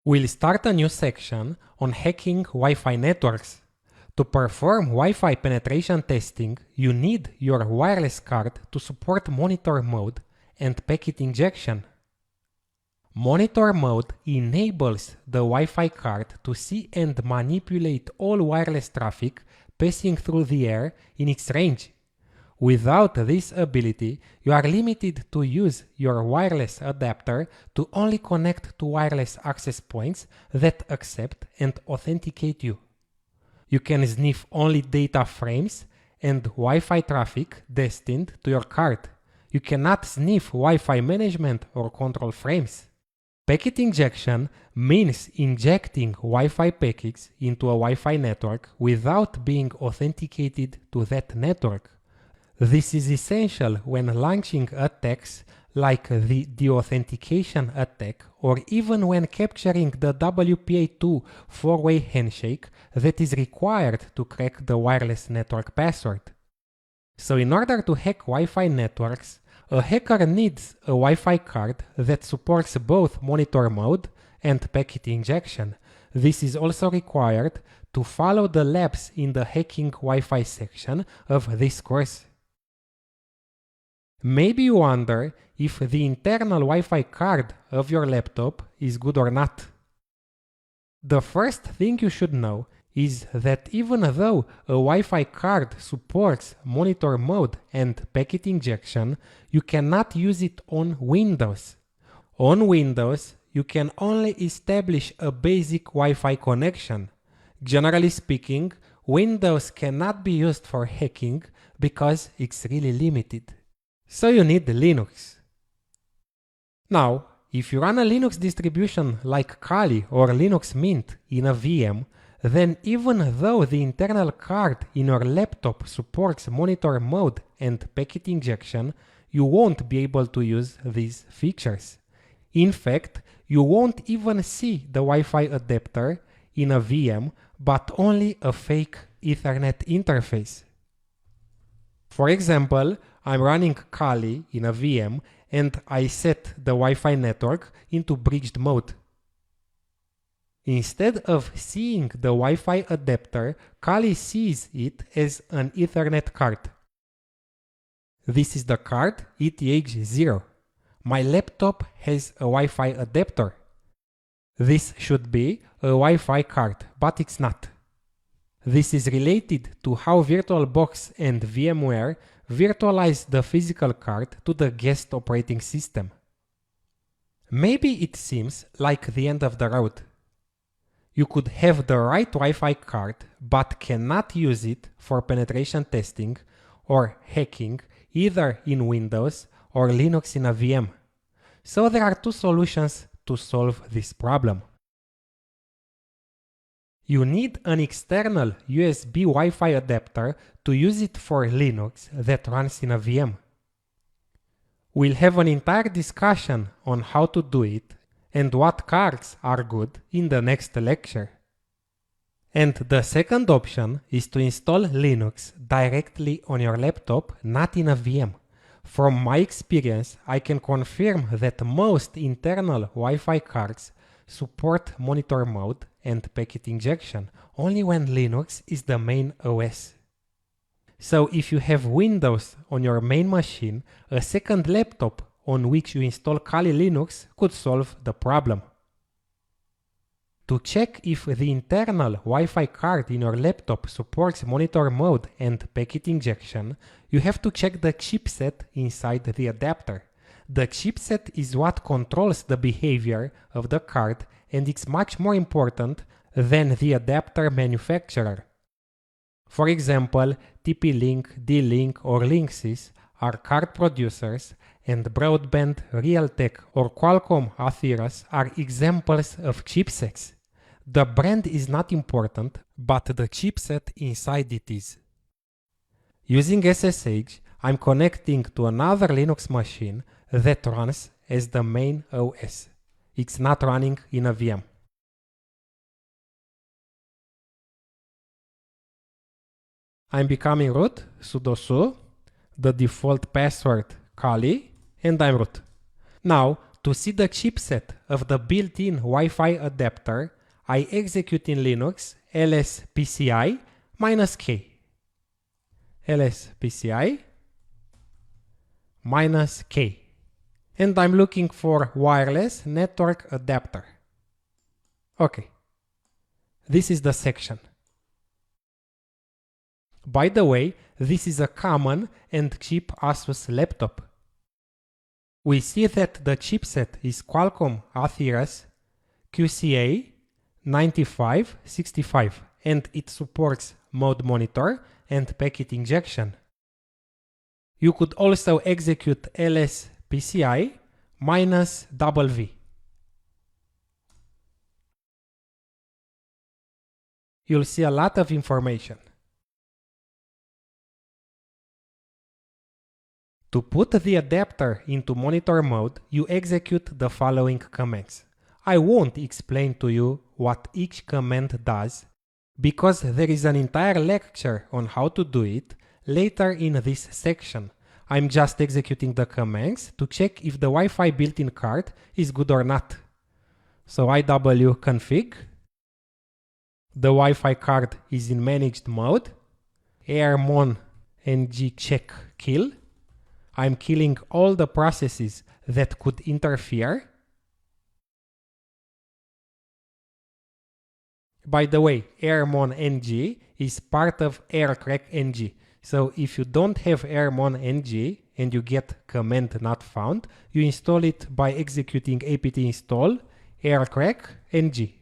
We'll start a new section on hacking Wi-Fi networks. To perform Wi-Fi penetration testing, you need your wireless card to support monitor mode and packet injection. Monitor mode enables the Wi-Fi card to see and manipulate all wireless traffic passing through the air in its range. Without this ability, you are limited to use your wireless adapter to only connect to wireless access points that accept and authenticate you. You can sniff only data frames and Wi-Fi traffic destined to your card. You cannot sniff Wi-Fi management or control frames. Packet injection means injecting Wi-Fi packets into a Wi-Fi network without being authenticated to that network. This is essential when launching attacks like the deauthentication attack, or even when capturing the WPA2 four-way handshake that is required to crack the wireless network password. So in order to hack Wi-Fi networks, a hacker needs a Wi-Fi card that supports both monitor mode and packet injection. This is also required to follow the labs in the hacking Wi-Fi section of this course. Maybe you wonder if the internal Wi-Fi card of your laptop is good or not. The first thing you should know is that even though a Wi-Fi card supports monitor mode and packet injection, you cannot use it on Windows. On Windows, you can only establish a basic Wi-Fi connection. Generally speaking, Windows cannot be used for hacking because it's really limited. So you need Linux. Now, if you run a Linux distribution like Kali or Linux Mint in a VM, then even though the internal card in your laptop supports monitor mode and packet injection, you won't be able to use these features. In fact, you won't even see the Wi-Fi adapter in a VM, but only a fake Ethernet interface. For example, I'm running Kali in a VM and I set the Wi-Fi network into bridged mode. Instead of seeing the Wi-Fi adapter, Kali sees it as an Ethernet card. This is the card ETH0. My laptop has a Wi-Fi adapter. This should be a Wi-Fi card, but it's not. This is related to how VirtualBox and VMware virtualize the physical card to the guest operating system. Maybe it seems like the end of the road. You could have the right Wi-Fi card but cannot use it for penetration testing or hacking either in Windows or Linux in a VM. So there are two solutions to solve this problem. You need an external USB Wi-Fi adapter to use it for Linux that runs in a VM. We'll have an entire discussion on how to do it and what cards are good in the next lecture. And the second option is to install Linux directly on your laptop, not in a VM. From my experience, I can confirm that most internal Wi-Fi cards support monitor mode and packet injection only when Linux is the main OS. So if you have Windows on your main machine, a second laptop on which you install Kali Linux could solve the problem. To check if the internal Wi-Fi card in your laptop supports monitor mode and packet injection, you have to check the chipset inside the adapter. The chipset is what controls the behavior of the card, and it's much more important than the adapter manufacturer. For example, TP-Link, D-Link or Linksys are card producers, and Broadband, Realtek or Qualcomm Atheros are examples of chipsets. The brand is not important, but the chipset inside it is. Using SSH, I'm connecting to another Linux machine that runs as the main OS. It's not running in a VM. I'm becoming root, sudo su, the default password Kali, and I'm root. Now, to see the chipset of the built-in Wi-Fi adapter, I execute in Linux lspci -k. lspci -k. And I'm looking for wireless network adapter. Okay. This is the section. By the way, this is a common and cheap Asus laptop. We see that the chipset is Qualcomm Atheros QCA 9565 and it supports mode monitor and packet injection. You could also execute lspci -v. You'll see a lot of information. To put the adapter into monitor mode, you execute the following commands. I won't explain to you what each command does, because there is an entire lecture on how to do it later in this section. I'm just executing the commands to check if the Wi-Fi built-in card is good or not. So iw-config, the Wi-Fi card is in managed mode, airmon ng check kill. I'm killing all the processes that could interfere. By the way, airmon ng is part of aircrack ng. So if you don't have airmon ng and you get command not found, you install it by executing apt install aircrack ng.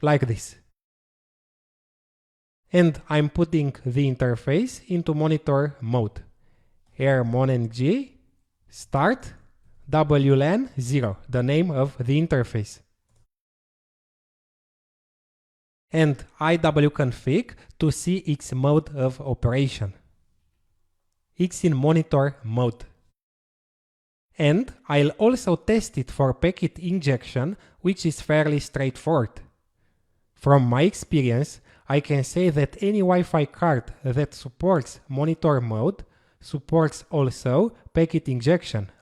Like this. And I'm putting the interface into monitor mode. airmon ng start WLAN 0, the name of the interface. And iw-config to see its mode of operation. It's in monitor mode. And I'll also test it for packet injection, which is fairly straightforward. From my experience, I can say that any Wi-Fi card that supports monitor mode supports also packet injection.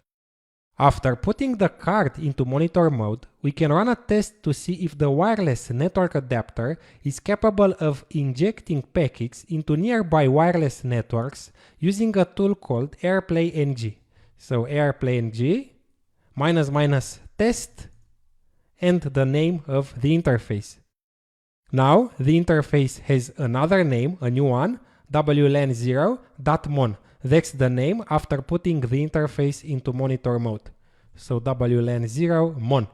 After putting the card into monitor mode, we can run a test to see if the wireless network adapter is capable of injecting packets into nearby wireless networks using a tool called AirPlay-ng. So AirPlay-ng --test and the name of the interface. Now the interface has another name, a new one, WLAN0.mon. That's the name after putting the interface into monitor mode. So WLAN0.mon.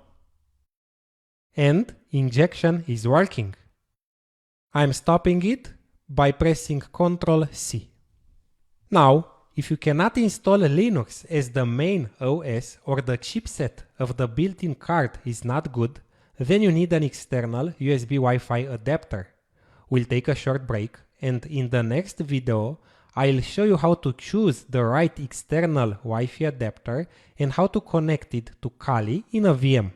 And injection is working. I'm stopping it by pressing Ctrl+C. Now, if you cannot install Linux as the main OS or the chipset of the built-in card is not good, then you need an external USB Wi-Fi adapter. We'll take a short break, and in the next video, I'll show you how to choose the right external Wi-Fi adapter and how to connect it to Kali in a VM.